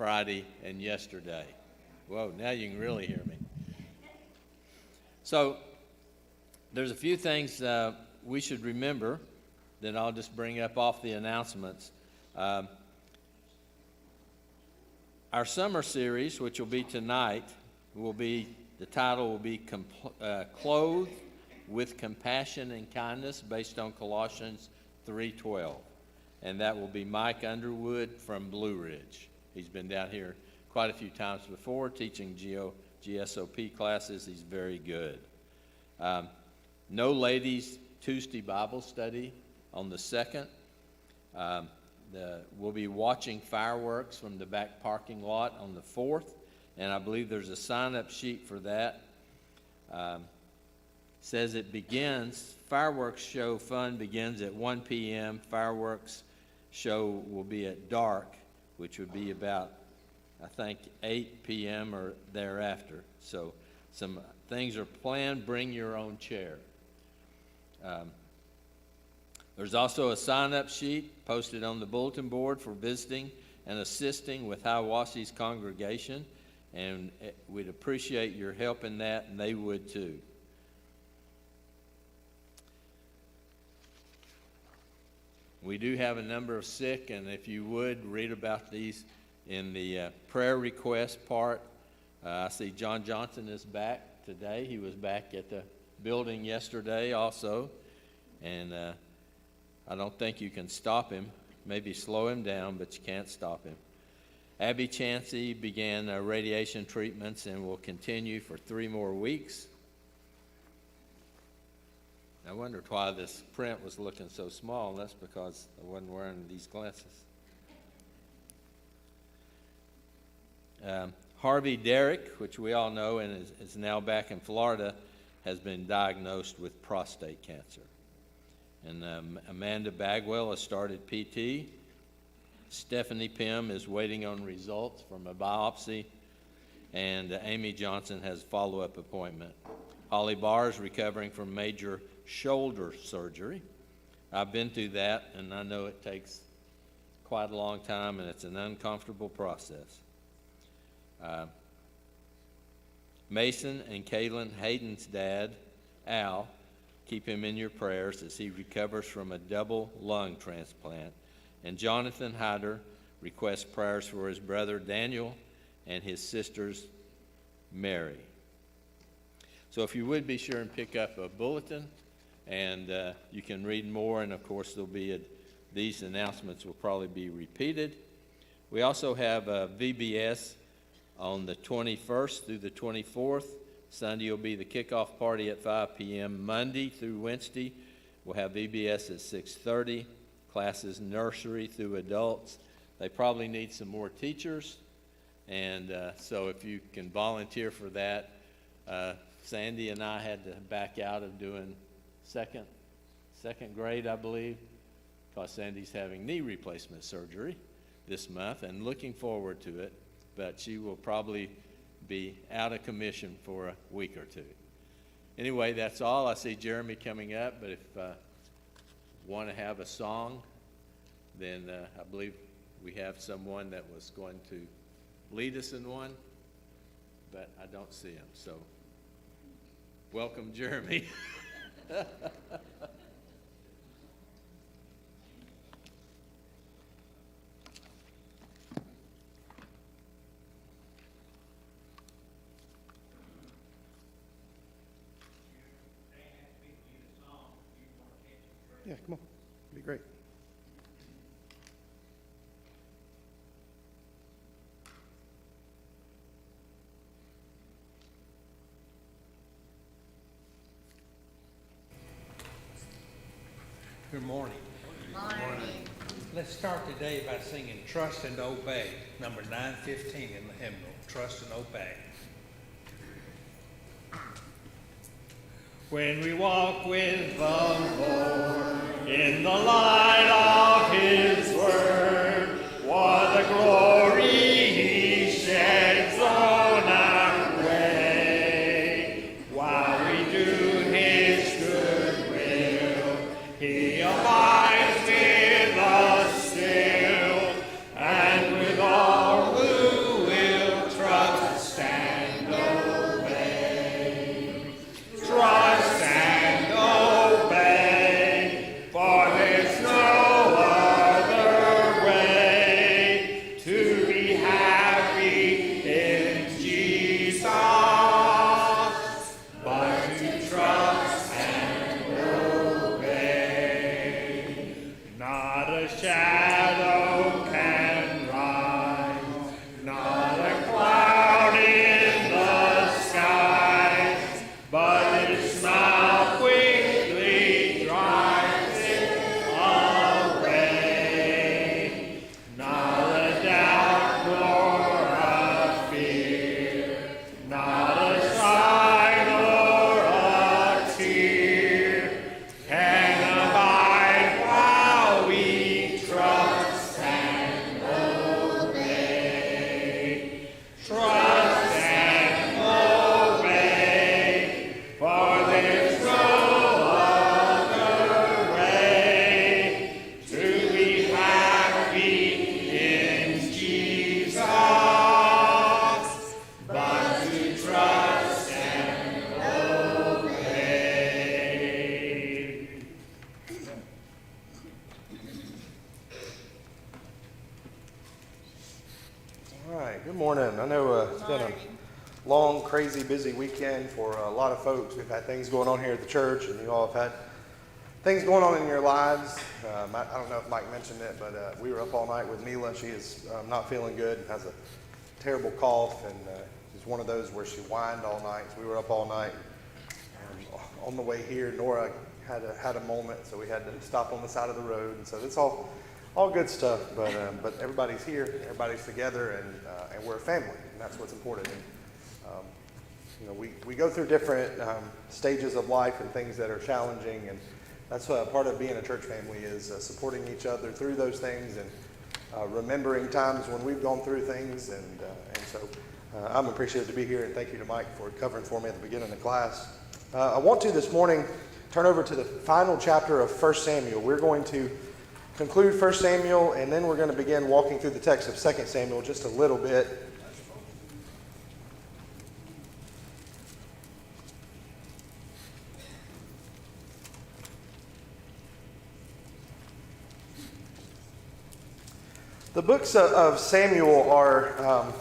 Friday and yesterday. Whoa, now you can really hear me. So there's a few things we should remember that I'll just bring up off the announcements. Our summer series, which will be tonight, the title will be Clothed with Compassion and Kindness, based on Colossians 3:12. And that will be Mike Underwood from Blue Ridge. He's been down here quite a few times before teaching GSOP classes. He's very good. No ladies Tuesday Bible study on the 2nd. We'll be watching fireworks from the back parking lot on the 4th, and I believe there's a sign-up sheet for that. Says it begins, fireworks show fun begins at 1 p.m. Fireworks show will be at dark, which would be about, I think, 8 p.m. or thereafter. So some things are planned. Bring your own chair. There's also a sign-up sheet posted on the bulletin board for visiting and assisting with Hiawassee congregation, and we'd appreciate your help in that, and they would too. We do have a number of sick, and if you would, read about these in the prayer request part. I see John Johnson is back today. He was back at the building yesterday also, and I don't think you can stop him. Maybe slow him down, but you can't stop him. Abby Chansey began radiation treatments and will continue for 3 more weeks. I wondered why this print was looking so small, and that's because I wasn't wearing these glasses. Harvey Derrick, which we all know and is now back in Florida, has been diagnosed with prostate cancer. And Amanda Bagwell has started PT. Stephanie Pym is waiting on results from a biopsy. And Amy Johnson has a follow-up appointment. Holly Barr is recovering from major shoulder surgery. I've been through that, and I know it takes quite a long time, and it's an uncomfortable process. Mason and Kaylin Hayden's dad, Al, keep him in your prayers as he recovers from a double lung transplant. And Jonathan Hyder requests prayers for his brother Daniel and his sisters Mary. So if you would be sure and pick up a bulletin, and you can read more, and of course there'll be these announcements will probably be repeated. We also have VBS on the 21st through the 24th. Sunday will be the kickoff party at 5 p.m. Monday through Wednesday, we'll have VBS at 6:30. Classes nursery through adults. They probably need some more teachers, and so if you can volunteer for that. Sandy and I had to back out of doing second grade, I believe, because Sandy's having knee replacement surgery this month and looking forward to it, but she will probably be out of commission for a week or two. Anyway, that's all. I see Jeremy coming up, but if want to have a song, then I believe we have someone that was going to lead us in one, but I don't see him. So welcome, Jeremy. Yeah, come on. It'd be great. Good morning. Morning. Let's start today by singing Trust and Obey, number 915 in the hymnal, Trust and Obey. When we walk with the Lord in the light of His Word, what a glory He sheds on our way. While we do His good will, He abides with us still, and with all who shadow can rise, not a cloud in the sky, but his smile quickly drives it away. Not a doubt nor a fear, not a sigh nor a tear can abide while we trust and obey. Trust and obey, for there's no other way to be happy in Jesus, but to trust and obey. All right, good morning. I know it's been a long, crazy, busy weekend for a lot of folks. We've had things going on here at the church, and you all have had things going on in your lives. I don't know if Mike mentioned it, but we were up all night with Mila. She is not feeling good and has a terrible cough, and it's one of those where she whined all night. So we were up all night. On the way here, Nora had a moment, so we had to stop on the side of the road, and so it's all good stuff. But everybody's here, everybody's together, and we're a family, and that's what's important. And, we go through different stages of life and things that are challenging, and that's part of being a church family is supporting each other through those things and remembering times when we've gone through things, and so I'm appreciative to be here, and thank you to Mike for covering for me at the beginning of the class. I want to this morning turn over to the final chapter of 1 Samuel. We're going to conclude 1 Samuel, and then we're going to begin walking through the text of 2 Samuel just a little bit. The books of Samuel are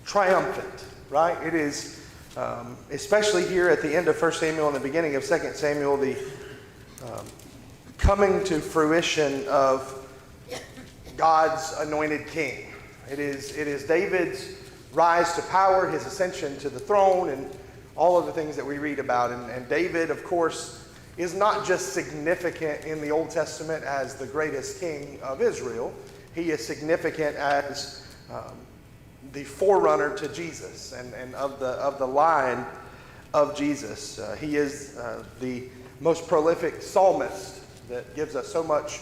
triumphant, right? It is, especially here at the end of 1 Samuel and the beginning of 2 Samuel, the coming to fruition of God's anointed king. It is David's rise to power, his ascension to the throne, and all of the things that we read about. And David, of course, is not just significant in the Old Testament as the greatest king of Israel. He is significant as the forerunner to Jesus and of the line of Jesus. He is the most prolific psalmist that gives us so much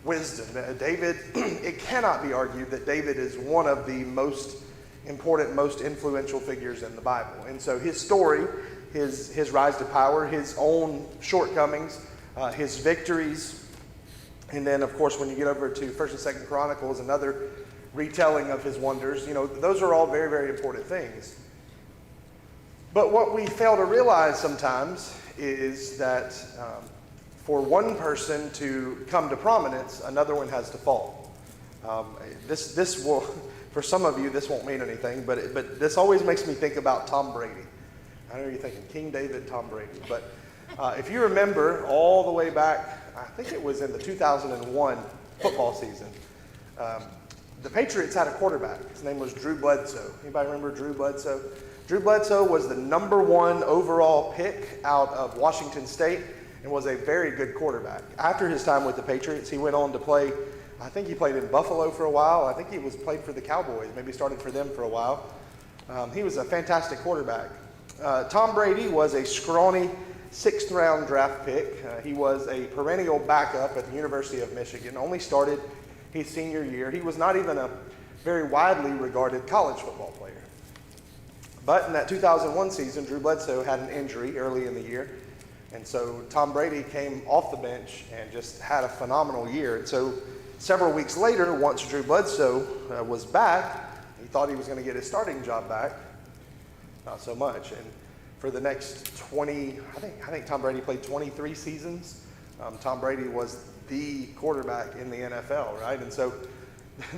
wisdom. David, it cannot be argued that David is one of the most important, most influential figures in the Bible. And so his story, his rise to power, his own shortcomings, his victories, and then, of course, when you get over to 1st and 2nd Chronicles, another retelling of his wonders, those are all very, very important things. But what we fail to realize sometimes is that for one person to come to prominence, another one has to fall. This will, for some of you, this won't mean anything, but this always makes me think about Tom Brady. I know you're thinking King David, Tom Brady, but if you remember all the way back, I think it was in the 2001 football season, the Patriots had a quarterback. His name was Drew Bledsoe. Anybody remember Drew Bledsoe? Drew Bledsoe was the #1 overall pick out of Washington State and was a very good quarterback. After his time with the Patriots, he went on to play, I think he played in Buffalo for a while. I think he played for the Cowboys, maybe started for them for a while. He was a fantastic quarterback. Tom Brady was a scrawny 6th-round draft pick. He was a perennial backup at the University of Michigan, only started his senior year. He was not even a very widely regarded college football player. But in that 2001 season, Drew Bledsoe had an injury early in the year, and so Tom Brady came off the bench and just had a phenomenal year. And so several weeks later, once Drew Bledsoe was back, he thought he was going to get his starting job back. Not so much. And for the next 20, I think Tom Brady played 23 seasons. Tom Brady was the quarterback in the NFL, right? And so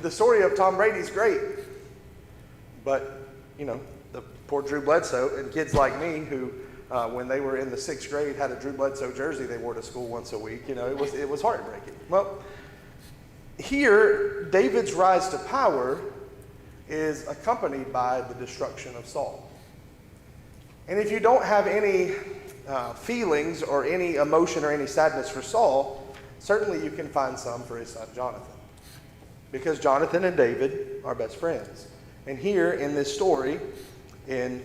the story of Tom Brady's great, but the poor Drew Bledsoe and kids like me who, when they were in the 6th grade, had a Drew Bledsoe jersey they wore to school once a week. It was heartbreaking. Well, here, David's rise to power is accompanied by the destruction of Saul. And if you don't have any feelings or any emotion or any sadness for Saul, certainly you can find some for his son Jonathan. Because Jonathan and David are best friends. And here in this story, in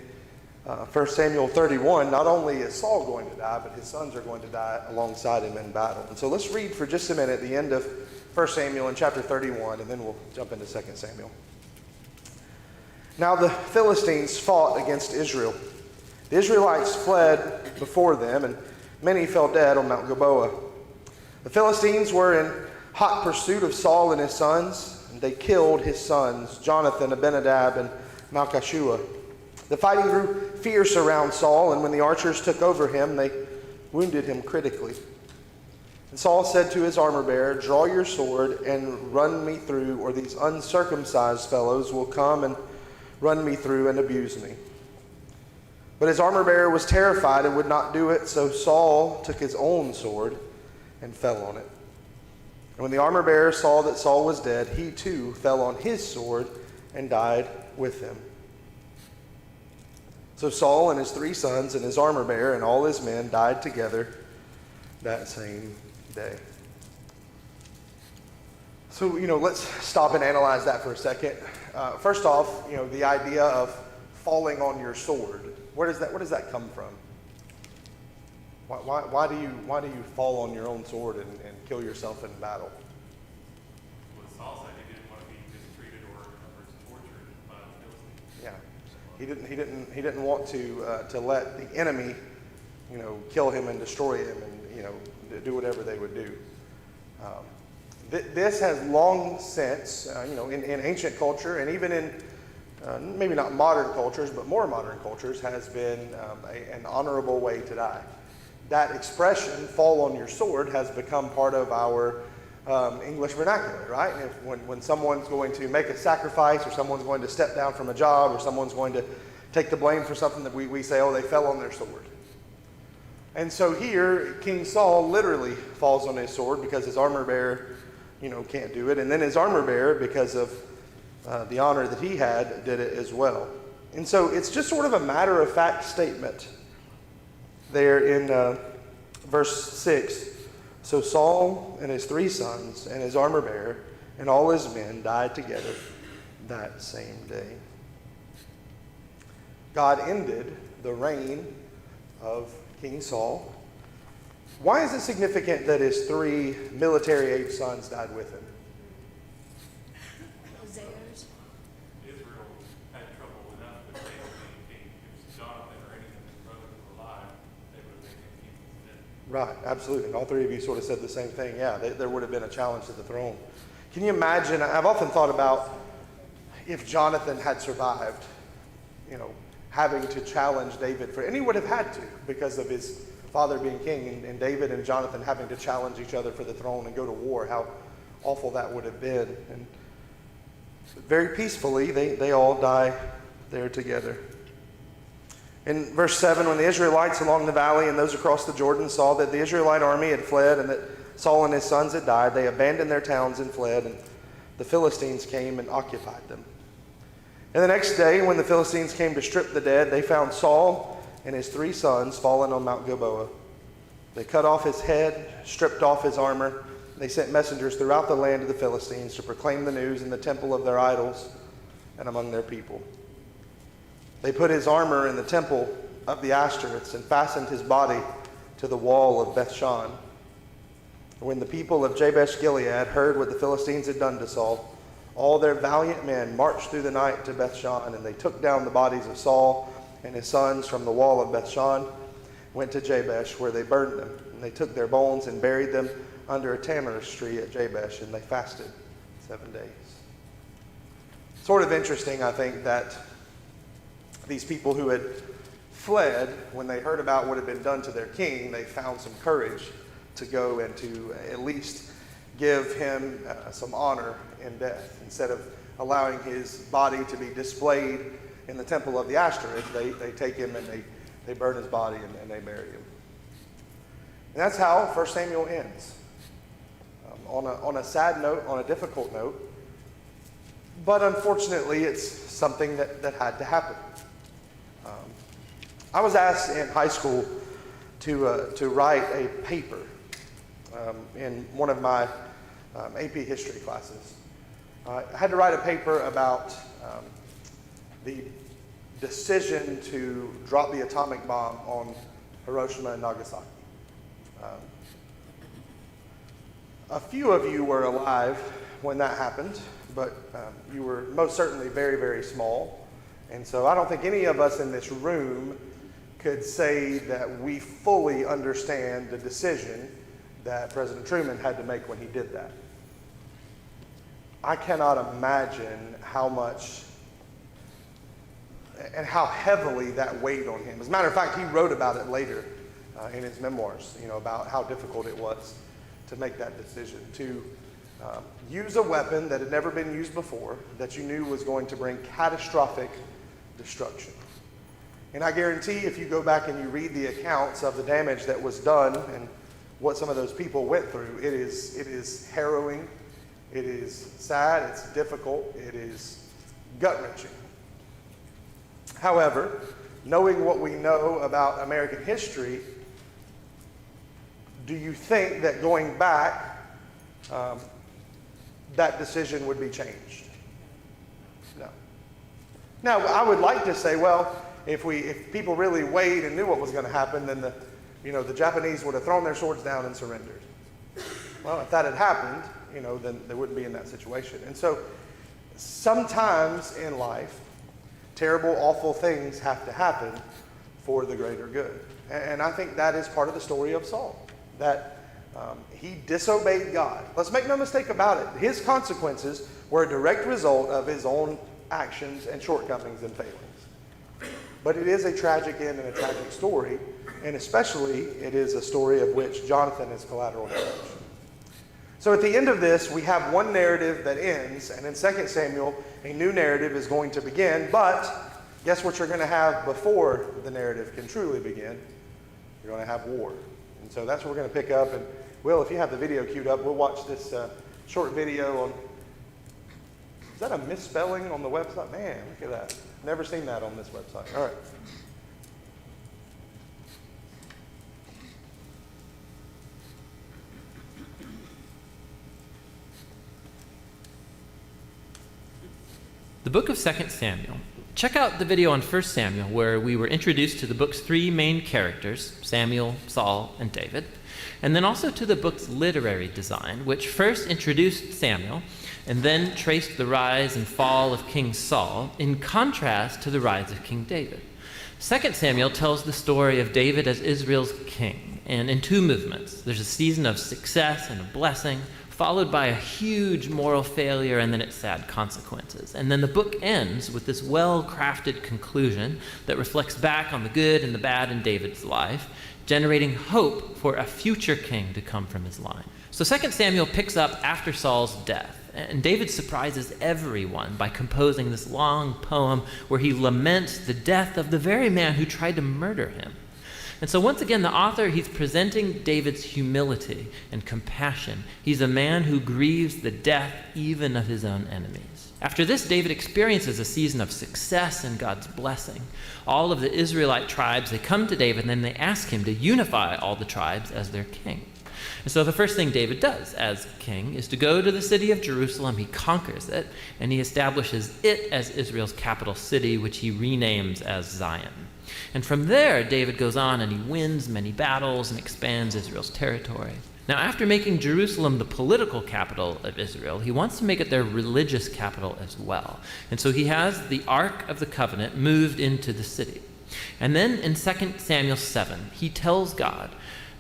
1 Samuel 31, not only is Saul going to die, but his sons are going to die alongside him in battle. And so let's read for just a minute the end of 1 Samuel in chapter 31, and then we'll jump into 2 Samuel. Now the Philistines fought against Israel. The Israelites fled before them, and many fell dead on Mount Gilboa. The Philistines were in hot pursuit of Saul and his sons, and they killed his sons, Jonathan, Abinadab, and Malchishua. The fighting grew fierce around Saul, and when the archers took over him, they wounded him critically. And Saul said to his armor-bearer, "Draw your sword and run me through, or these uncircumcised fellows will come and run me through and abuse me." But his armor-bearer was terrified and would not do it, so Saul took his own sword and fell on it. And when the armor-bearer saw that Saul was dead, he too fell on his sword and died with him. So Saul and his 3 sons and his armor-bearer and all his men died together that same day. So, let's stop and analyze that for a second. First off, the idea of falling on your sword. Where does that come from? Why do you fall on your own sword and kill yourself in battle? Well, Saul said he didn't want to be mistreated or tortured by the Philistines. Yeah, he didn't want to let the enemy, kill him and destroy him, and do whatever they would do. This has long since, in ancient culture, and even in maybe not modern cultures, but more modern cultures, has been an honorable way to die. That expression, "fall on your sword," has become part of our English vernacular, right? When someone's going to make a sacrifice, or someone's going to step down from a job, or someone's going to take the blame for something, that we say, "Oh, they fell on their sword." And so here, King Saul literally falls on his sword because his armor-bearer, can't do it. And then his armor-bearer, because of the honor that he had, did it as well. And so it's just sort of a matter-of-fact statement there in verse 6. So Saul and his 3 sons and his armor-bearer and all his men died together that same day. God ended the reign of King Saul. Why is it significant that his 3 military-aged sons died with him? Theirs. Israel had trouble enough with David being king. If Jonathan or any of his brothers were alive, they would have made him king instead. Right, absolutely. And all 3 of you sort of said the same thing. Yeah, there would have been a challenge to the throne. Can you imagine? I've often thought about if Jonathan had survived, having to challenge David and he would have had to because of his father being king, and David and Jonathan having to challenge each other for the throne and go to war, how awful that would have been. And very peacefully, they all die there together. In verse 7, when the Israelites along the valley and those across the Jordan saw that the Israelite army had fled and that Saul and his sons had died, they abandoned their towns and fled, and the Philistines came and occupied them. And the next day, when the Philistines came to strip the dead, they found Saul and his 3 sons fallen on Mount Gilboa. They cut off his head, stripped off his armor. They sent messengers throughout the land of the Philistines to proclaim the news in the temple of their idols and among their people. They put his armor in the temple of the Ashtoreths and fastened his body to the wall of Bethshan. When the people of Jabesh Gilead heard what the Philistines had done to Saul, all their valiant men marched through the night to Bethshan, and they took down the bodies of Saul and his sons from the wall of Bethshan, went to Jabesh, where they burned them. And they took their bones and buried them under a tamarisk tree at Jabesh, and they fasted 7 days. Sort of interesting, I think, that these people who had fled, when they heard about what had been done to their king, they found some courage to go and to at least give him some honor in death. Instead of allowing his body to be displayed in the temple of the Ashtoreth, they take him and they burn his body and they bury him. And that's how 1 Samuel ends. on a sad note, on a difficult note. But unfortunately, it's something that had to happen. I was asked in high school to write a paper in one of my AP history classes. I had to write a paper about the decision to drop the atomic bomb on Hiroshima and Nagasaki. A few of you were alive when that happened, but you were most certainly very, very small. And so I don't think any of us in this room could say that we fully understand the decision that President Truman had to make when he did that. I cannot imagine how much and how heavily that weighed on him. As a matter of fact, he wrote about it later in his memoirs, about how difficult it was to make that decision, to use a weapon that had never been used before, that you knew was going to bring catastrophic destruction. And I guarantee if you go back and you read the accounts of the damage that was done and what some of those people went through, it is harrowing, it is sad, it's difficult, it is gut-wrenching. However, knowing what we know about American history, do you think that going back, that decision would be changed? No. Now, I would like to say, well, if people really weighed and knew what was going to happen, then the Japanese would have thrown their swords down and surrendered. Well, if that had happened, then they wouldn't be in that situation. And so, sometimes in life, terrible, awful things have to happen for the greater good. And I think that is part of the story of Saul, that he disobeyed God. Let's make no mistake about it. His consequences were a direct result of his own actions and shortcomings and failings. But it is a tragic end and a tragic story, and especially it is a story of which Jonathan is collateral damage. So at the end of this, we have one narrative that ends, and in 2 Samuel, a new narrative is going to begin, but guess what you're going to have before the narrative can truly begin? You're going to have war. And so that's where we're going to pick up, and Will, if you have the video queued up, we'll watch this short video on, is that a misspelling on the website? Man, look at that. Never seen that on this website. All right. The book of 2 Samuel. Check out the video on 1 Samuel where we were introduced to the book's three main characters, Samuel, Saul, and David, and then also to the book's literary design, which first introduced Samuel and then traced the rise and fall of King Saul in contrast to the rise of King David. 2 Samuel tells the story of David as Israel's king, and in two movements. There's a season of success and a blessing, followed by a huge moral failure and then its sad consequences. And then the book ends with this well-crafted conclusion that reflects back on the good and the bad in David's life, generating hope for a future king to come from his line. So 2 Samuel picks up after Saul's death, and David surprises everyone by composing this long poem where he laments the death of the very man who tried to murder him. And so once again, the author, he's presenting David's humility and compassion. He's a man who grieves the death even of his own enemies. After this, David experiences a season of success and God's blessing. All of the Israelite tribes, they come to David and then they ask him to unify all the tribes as their king. And so the first thing David does as king is to go to the city of Jerusalem. He conquers it, and he establishes it as Israel's capital city, which he renames as Zion. And from there, David goes on and he wins many battles and expands Israel's territory. Now, after making Jerusalem the political capital of Israel, he wants to make it their religious capital as well. And so he has the Ark of the Covenant moved into the city. And then in 2 Samuel 7, he tells God,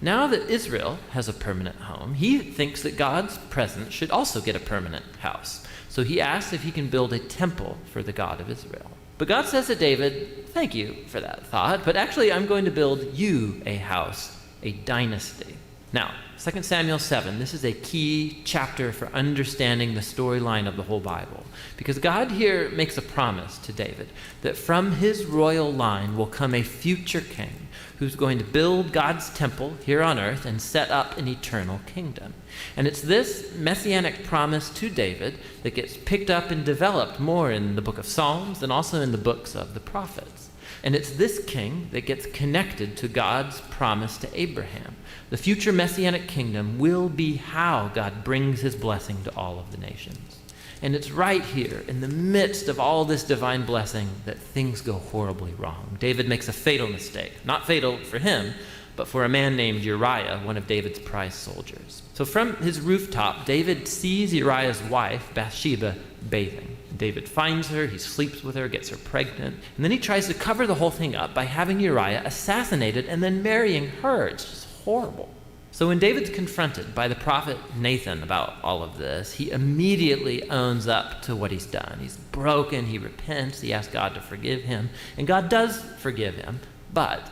now that Israel has a permanent home, he thinks that God's presence should also get a permanent house. So he asks if he can build a temple for the God of Israel. But God says to David, thank you for that thought, but actually I'm going to build you a house, a dynasty. Now, 2 Samuel 7, this is a key chapter for understanding the storyline of the whole Bible, because God here makes a promise to David that from his royal line will come a future king who's going to build God's temple here on earth and set up an eternal kingdom. And it's this messianic promise to David that gets picked up and developed more in the book of Psalms and also in the books of the prophets. And it's this king that gets connected to God's promise to Abraham. The future messianic kingdom will be how God brings his blessing to all of the nations. And it's right here, in the midst of all this divine blessing, that things go horribly wrong. David makes a fatal mistake. Not fatal for him, but for a man named Uriah, one of David's prize soldiers. So from his rooftop, David sees Uriah's wife, Bathsheba, bathing. David finds her, he sleeps with her, gets her pregnant, and then he tries to cover the whole thing up by having Uriah assassinated and then marrying her. It's just horrible. So when David's confronted by the prophet Nathan about all of this, he immediately owns up to what he's done. He's broken, he repents, he asks God to forgive him, and God does forgive him, but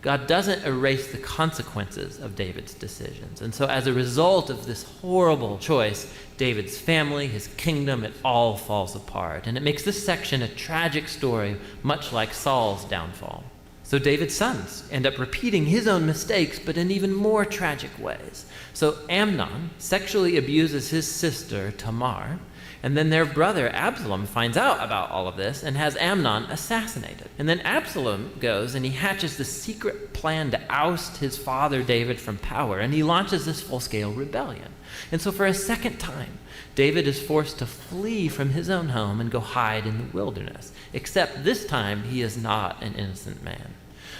God doesn't erase the consequences of David's decisions. And so as a result of this horrible choice, David's family, his kingdom, it all falls apart. And it makes this section a tragic story, much like Saul's downfall. So David's sons end up repeating his own mistakes, but in even more tragic ways. So Amnon sexually abuses his sister, Tamar, and then their brother Absalom finds out about all of this and has Amnon assassinated. And then Absalom goes and he hatches the secret plan to oust his father David from power, and he launches this full-scale rebellion. And so for a second time, David is forced to flee from his own home and go hide in the wilderness, except this time he is not an innocent man.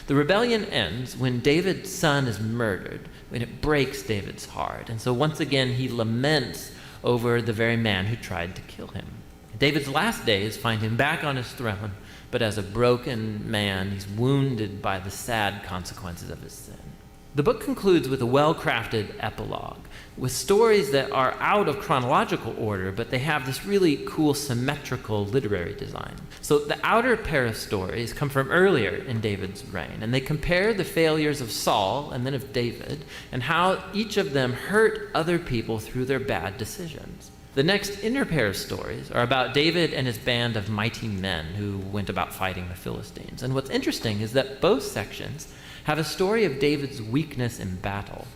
The rebellion ends when David's son is murdered, when it breaks David's heart. And so once again, he laments over the very man who tried to kill him. David's last days find him back on his throne, but as a broken man, he's wounded by the sad consequences of his sin. The book concludes with a well-crafted epilogue, with stories that are out of chronological order, but they have this really cool symmetrical literary design. So the outer pair of stories come from earlier in David's reign, and they compare the failures of Saul and then of David, and how each of them hurt other people through their bad decisions. The next inner pair of stories are about David and his band of mighty men who went about fighting the Philistines. And what's interesting is that both sections have a story of David's weakness in battle.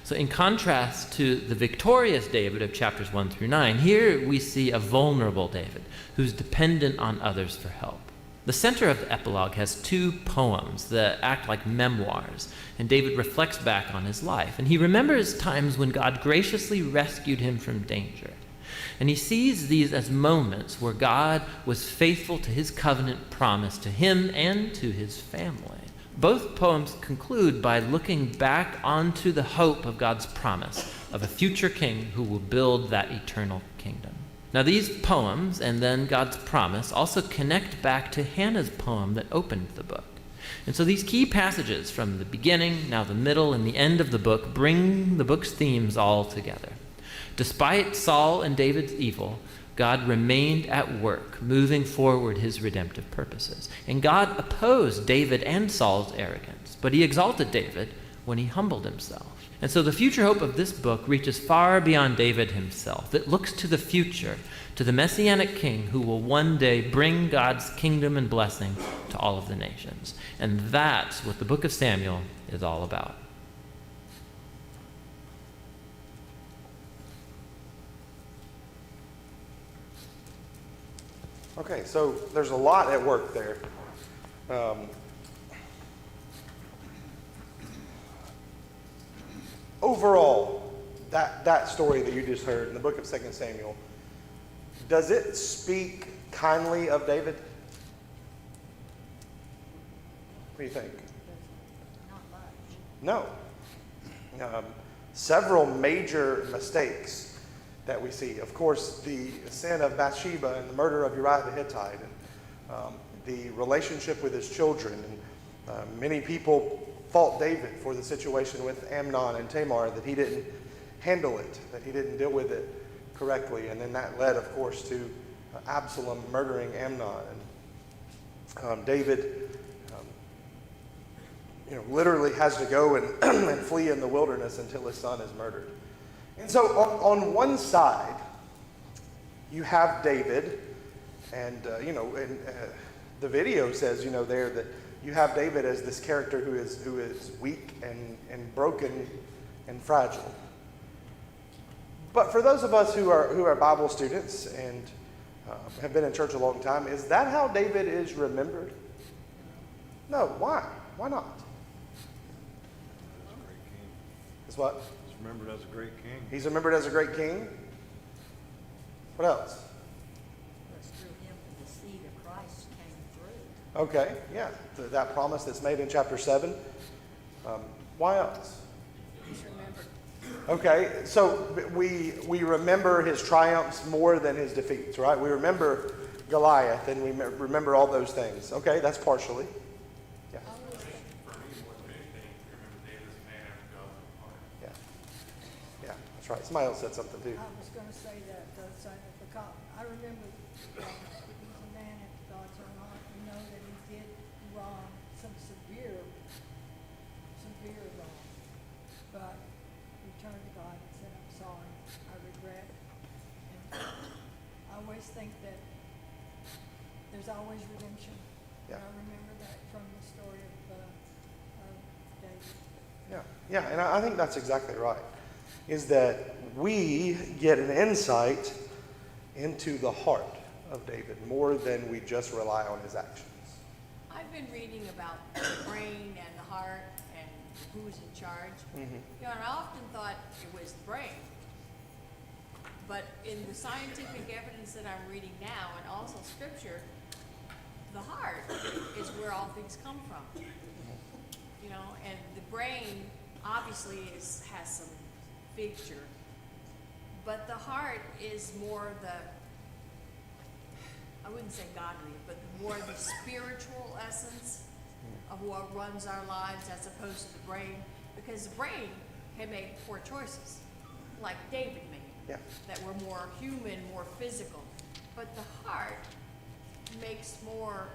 So in contrast to the victorious David of chapters 1 through 9, here we see a vulnerable David who's dependent on others for help. The center of the epilogue has two poems that act like memoirs, and David reflects back on his life. And he remembers times when God graciously rescued him from danger. And he sees these as moments where God was faithful to his covenant promise to him and to his family. Both poems conclude by looking back onto the hope of God's promise of a future king who will build that eternal kingdom. Now these poems and then God's promise also connect back to Hannah's poem that opened the book. And so these key passages from the beginning, now the middle, and the end of the book bring the book's themes all together. Despite Saul and David's evil, God remained at work, moving forward his redemptive purposes. And God opposed David and Saul's arrogance, but he exalted David when he humbled himself. And so the future hope of this book reaches far beyond David himself. It looks to the future, to the Messianic King who will one day bring God's kingdom and blessing to all of the nations. And that's what the book of Samuel is all about. Okay, so there's a lot at work there. Overall, that story that you just heard in the book of 2 Samuel, does it speak kindly of David? What do you think? Not much. No. Several major mistakes that we see. Of course, the sin of Bathsheba and the murder of Uriah the Hittite, and the relationship with his children. And many people fault David for the situation with Amnon and Tamar, that he didn't handle it, that he didn't deal with it correctly. And then that led, of course, to Absalom murdering Amnon. And David literally has to go and, and flee in the wilderness until his son is murdered. And so on one side, you have David, and the video says, there that you have David as this character who is weak and broken and fragile. But for those of us who are Bible students and have been in church a long time, is that how David is remembered? No. Why? Why not? Is what? He's remembered as a great king. He's remembered as a great king. What else? It's through him that the seed of Christ came through. Okay, yeah, that promise that's made in chapter 7. Why else? He's remembered. Okay, so we remember his triumphs more than his defeats, right? We remember Goliath and we remember all those things. Okay, that's partially. Yeah, For me, more than anything, you remember David as a man after God's own heart. yeah, that's right. Somebody else said something too. I was going to say that, because I remember he was a man after God's own heart. We know that he did wrong, some severe wrong. But he turned to God and said, I'm sorry, I regret. And I always think that there's always redemption. Yeah. And I remember that from the story of David. Yeah, and I think that's exactly right. Is that we get an insight into the heart of David more than we just rely on his actions. I've been reading about the brain and the heart and who's in charge. Mm-hmm. And I often thought it was the brain. But in the scientific evidence that I'm reading now, and also scripture, the heart is where all things come from. And the brain obviously has some figure, but the heart is more I wouldn't say godly, but more the spiritual essence of what runs our lives as opposed to the brain, because the brain can make poor choices, like David made, Yeah. that were more human, more physical. But the heart makes more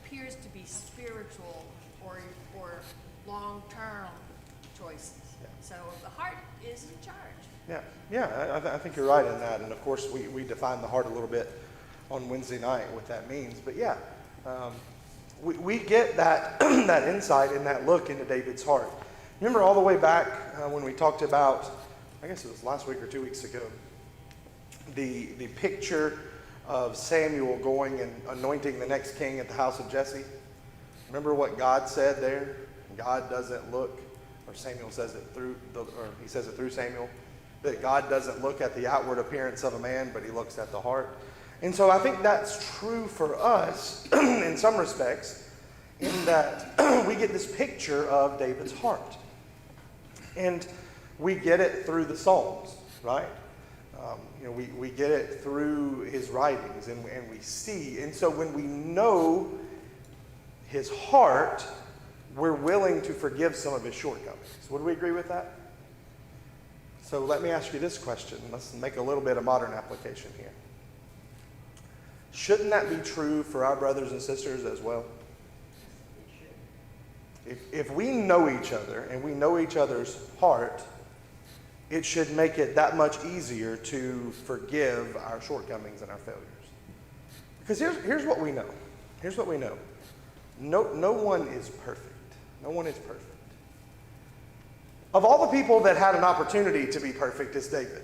appears to be spiritual or long-term choices. Yeah. So the heart is in charge. Yeah, I think you're right in that. And of course, we define the heart a little bit on Wednesday night, what that means. But yeah, we get that, that insight and that look into David's heart. Remember all the way back when we talked about, I guess it was last week or 2 weeks ago, the picture of Samuel going and anointing the next king at the house of Jesse? Remember what God said there? God doesn't look, or Samuel says it he says it through Samuel, that God doesn't look at the outward appearance of a man, but he looks at the heart. And so I think that's true for us in some respects, in that we get this picture of David's heart. And we get it through the Psalms, right? We get it through his writings, and we see. And so when we know his heart, we're willing to forgive some of his shortcomings. Would we agree with that? So let me ask you this question. Let's make a little bit of modern application here. Shouldn't that be true for our brothers and sisters as well? If we know each other and we know each other's heart, it should make it that much easier to forgive our shortcomings and our failures. Because here's what we know. Here's what we know. No one is perfect. No one is perfect. Of all the people that had an opportunity to be perfect, it's David.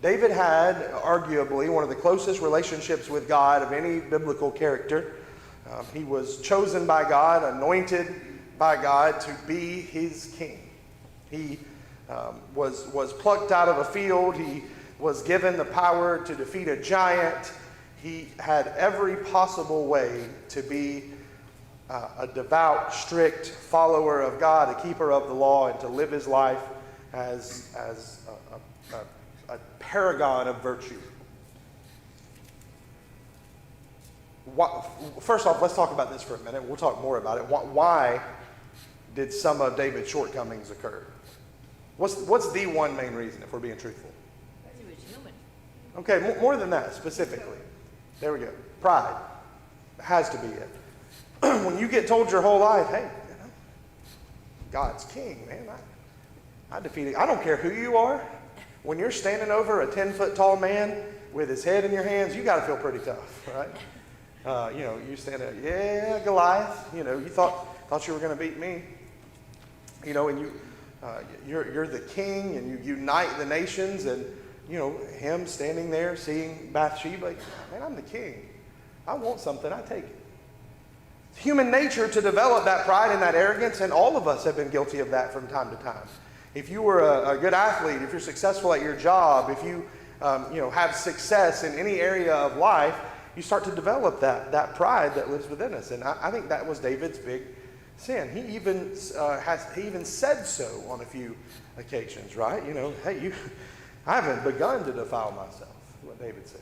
David had arguably one of the closest relationships with God of any biblical character. He was chosen by God, anointed by God to be his king. He was plucked out of a field. He was given the power to defeat a giant. He had every possible way to be a devout, strict follower of God, a keeper of the law, and to live his life as a paragon of virtue. First off, let's talk about this for a minute. We'll talk more about it. Why did some of David's shortcomings occur? What's the one main reason, if we're being truthful? Because he was human. Okay, more than that, specifically. There we go. Pride has to be it. When you get told your whole life, hey, God's king, man. I defeated. I don't care who you are. When you're standing over a 10-foot tall man with his head in your hands, you got to feel pretty tough, right? You stand there, yeah, Goliath. You thought you were going to beat me. And you're the king, and you unite the nations, and him standing there seeing Bathsheba. Man, I'm the king. I want something, I take it. It's human nature to develop that pride and that arrogance, and all of us have been guilty of that from time to time. If you were a good athlete, if you're successful at your job, if you have success in any area of life, you start to develop that pride that lives within us. And I think that was David's big sin. He even said so on a few occasions, right? Hey, I haven't begun to defile myself, is what David said.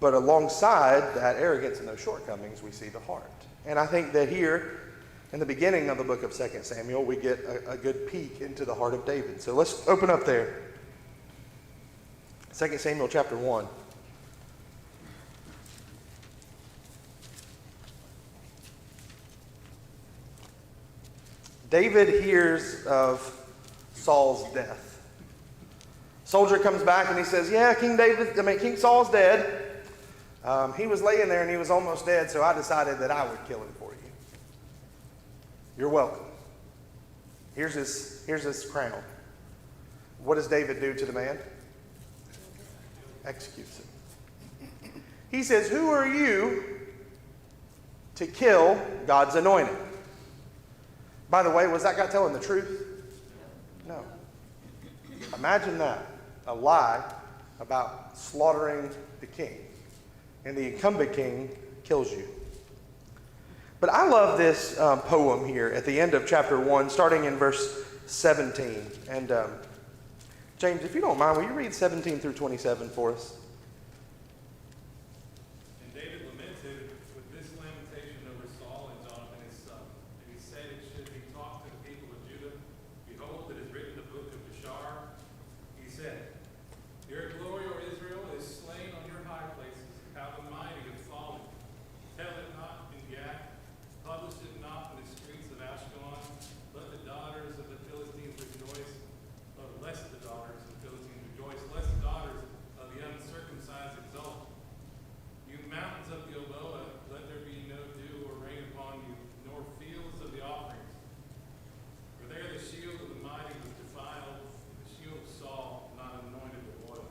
But alongside that arrogance and those shortcomings, we see the heart. And I think that here, in the beginning of the book of 2 Samuel, we get a good peek into the heart of David. So let's open up there. 2 Samuel chapter 1. David hears of Saul's death. Soldier comes back and he says, yeah, King Saul's dead. He was laying there and he was almost dead, so I decided that I would kill him for you. You're welcome. Here's his crown. What does David do to the man? Executes him. He says, who are you to kill God's anointed? By the way, was that guy telling the truth? No. Imagine that. A lie about slaughtering the king. And the incumbent king kills you. But I love this poem here at the end of chapter 1, starting in verse 17. And James, if you don't mind, will you read 17 through 27 for us? And David lamented with this lamentation over Saul and Jonathan his son. And he said it should be taught to the people of Judah. Behold, it is written in the book of Jashar. He said, your glory, O Israel, is slain on your high places. How the mighty have fallen. Tell it not in Gath. Publish it not in the streets of Ashkelon. Let the daughters of the Philistines rejoice. Lest the daughters of the Philistines rejoice. Lest the daughters of the uncircumcised exult. You mountains of Gilboa, let there be no dew or rain upon you, nor fields of the offerings. For there the shield of the mighty was defiled, the shield of Saul not anointed with oil.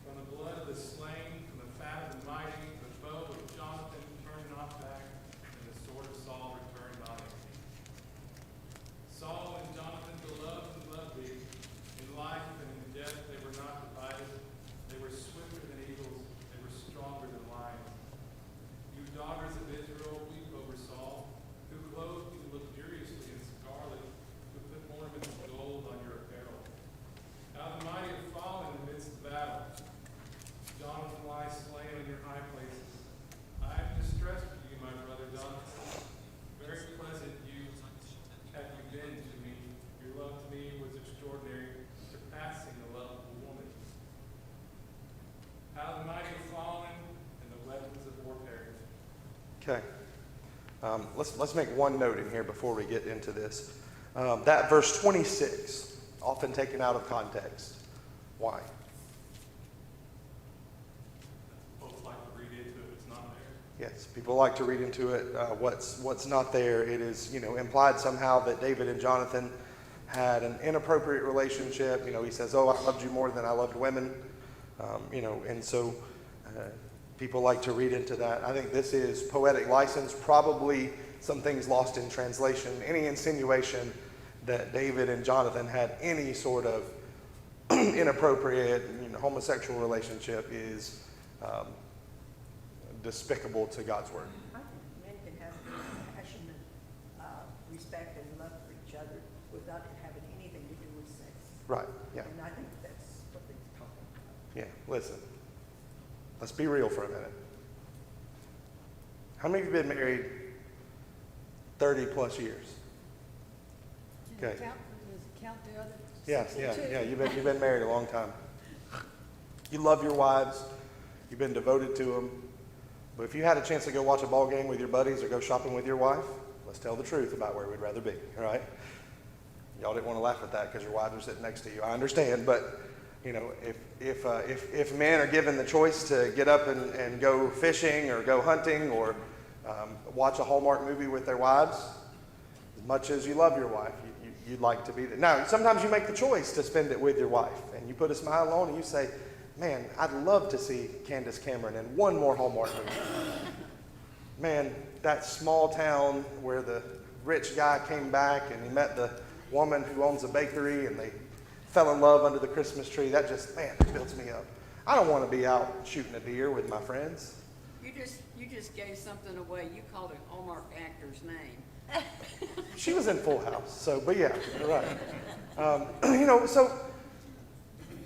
From the blood of the slain, from the fat of the mighty, the bow of Jonathan turned not back, and the sword of Saul returned not empty. Saul and Jonathan beloved and loved thee. In life and in death they were not divided. They were swifter than eagles. They were stronger than lions. You daughters of Israel, weep over Saul, who clothed you luxuriously in scarlet, who put ornaments of gold on your apparel. How the mighty have fallen in the midst of battle. Jonathan lies slain on your high places. I am distressed for you, my brother Jonathan. Very pleasant have you been to me. Your love to me was extraordinary, surpassing the love of a woman. How the mighty have fallen, and the weapons of war perished. Okay. Let's make one note in here before we get into this. That verse 26, often taken out of context. Why? Folks like to read into it, it's not there. Yes, people like to read into it what's not there. It is, implied somehow that David and Jonathan had an inappropriate relationship. He says, oh, I loved you more than I loved women. And so people like to read into that. I think this is poetic license, probably some things lost in translation. Any insinuation that David and Jonathan had any sort of inappropriate homosexual relationship is despicable to God's word. I think men can have passionate respect and love for each other without it having anything to do with sex. Right, yeah. And I think that's what they're talking about. Yeah, listen. Let's be real for a minute. How many of you have been married 30 plus years? Does Okay. it count the other? Yes, 62? yeah. You've been married a long time. You love your wives. You've been devoted to them. But if you had a chance to go watch a ball game with your buddies or go shopping with your wife, let's tell the truth about where we'd rather be, all right? Y'all didn't want to laugh at that because your wives are sitting next to you. I understand, but you know, if men are given the choice to get up and go fishing or go hunting or watch a Hallmark movie with their wives, as much as you love your wife, you'd like to be there. Now, sometimes you make the choice to spend it with your wife, and you put a smile on and you say, man, I'd love to see Candace Cameron in one more Hallmark movie. Man, that small town where the rich guy came back and he met the woman who owns a bakery and they fell in love under the Christmas tree, that just, man, it builds me up. I don't want to be out shooting a deer with my friends. You just gave something away. You called a Hallmark actor's name. She was in Full House, so, but yeah, you're right. You know,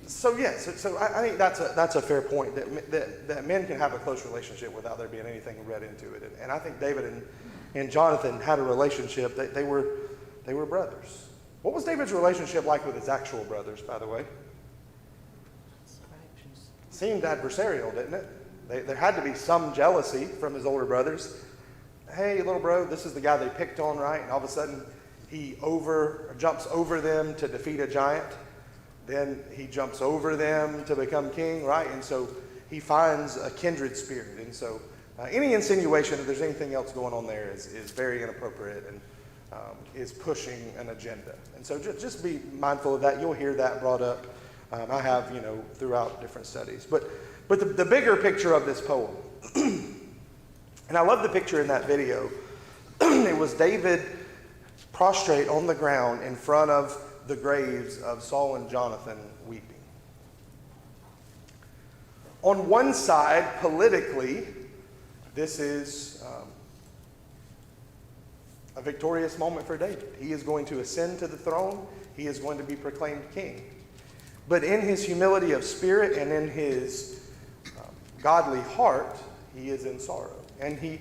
so yes, so I think that's a fair point, that men can have a close relationship without there being anything read into it. And I think David and Jonathan had a relationship that they were brothers. What was David's relationship like with his actual brothers, by the way? Seemed adversarial, didn't it? There had to be some jealousy from his older brothers. Hey, little bro, this is the guy they picked on, right? And all of a sudden, he jumps over them to defeat a giant. Then he jumps over them to become king, right? And so he finds a kindred spirit. And so any insinuation that there's anything else going on there is very inappropriate and is pushing an agenda. And so just be mindful of that. You'll hear that brought up. I have, you know, throughout different studies. But the bigger picture of this poem, and I love the picture in that video, it was David prostrate on the ground in front of the graves of Saul and Jonathan weeping. On one side, politically, this is a victorious moment for David. He is going to ascend to the throne. He is going to be proclaimed king. But in his humility of spirit and in his godly heart, he is in sorrow. And he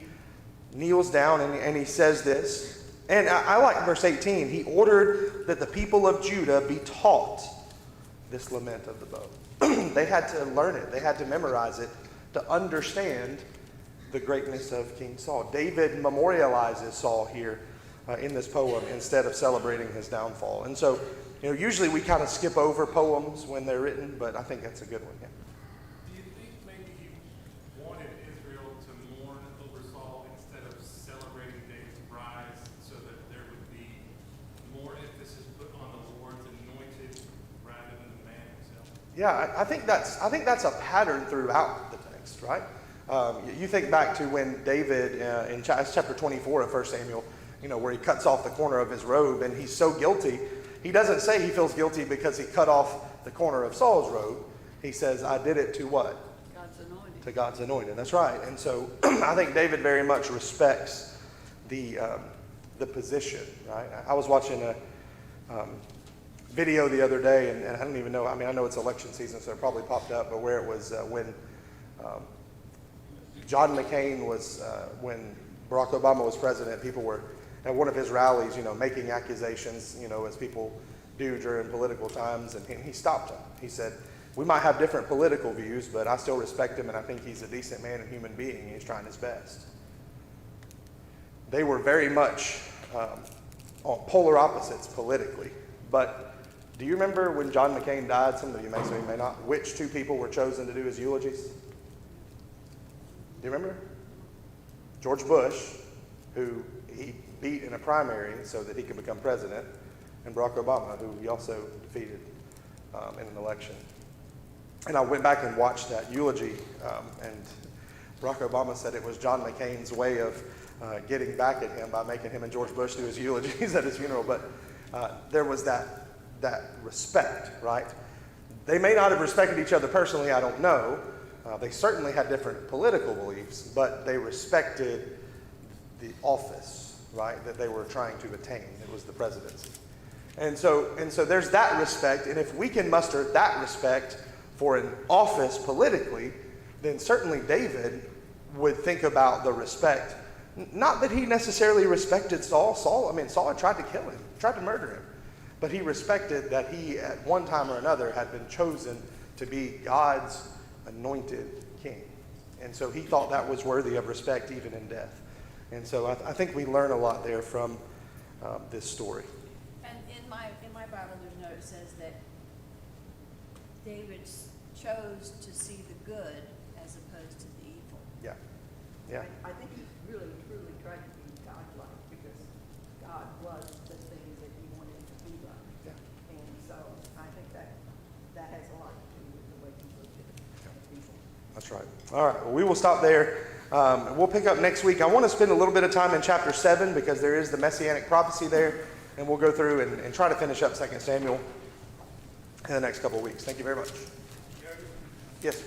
kneels down and he says this. And I like verse 18. He ordered that the people of Judah be taught this lament of the bow. They had to learn it. They had to memorize it to understand the greatness of King Saul. David memorializes Saul here in this poem instead of celebrating his downfall. And so, you know, usually we kind of skip over poems when they're written, but I think that's a good one. Yeah. Do you think maybe he wanted Israel to mourn over Saul instead of celebrating David's rise so that there would be more emphasis put on the Lord's anointed rather than the man himself? Yeah, I think that's a pattern throughout the text, right? You think back to when David, in chapter 24 of 1 Samuel, you know, where he cuts off the corner of his robe, and he's so guilty. He doesn't say he feels guilty because he cut off the corner of Saul's robe. He says, I did it to what? God's anointed. To God's anointed. That's right. And so I think David very much respects the position, right? I was watching a video the other day, and I don't even know, I mean, I know it's election season, so it probably popped up, but where it was when John McCain was, when Barack Obama was president, people were at one of his rallies, you know, making accusations, you know, as people do during political times, and he stopped them. He said, we might have different political views, but I still respect him, and I think he's a decent man and human being, and he's trying his best. They were very much on polar opposites politically, but do you remember when John McCain died? Some of you may, some of you may not. Which two people were chosen to do his eulogies? Do you remember? George Bush, who he beat in a primary so that he could become president, and Barack Obama, who he also defeated in an election. And I went back and watched that eulogy, and Barack Obama said it was John McCain's way of getting back at him by making him and George Bush do his eulogies at his funeral. But there was that respect, right? They may not have respected each other personally, I don't know. They certainly had different political beliefs, but they respected the office, right, that they were trying to attain. It was the presidency. And so there's that respect, and if we can muster that respect for an office politically, then certainly David would think about the respect. Not that he necessarily respected Saul. Saul had tried to kill him, tried to murder him. But he respected that he, at one time or another, had been chosen to be God's anointed king. And so he thought that was worthy of respect even in death. And so I think we learn a lot there from this story. And in my Bible, there's a note that says that David chose to see the good as opposed to the evil. Yeah. Yeah. I think he really, truly tried to be godlike because God was the thing that he wanted to be like. Yeah. And so I think that has a lot to do with the way he looked at people. That's right. All right. Well, we will stop there. We'll pick up next week. I want to spend a little bit of time in chapter 7 because there is the messianic prophecy there. And we'll go through and try to finish up 2 Samuel in the next couple of weeks. Thank you very much. Yes.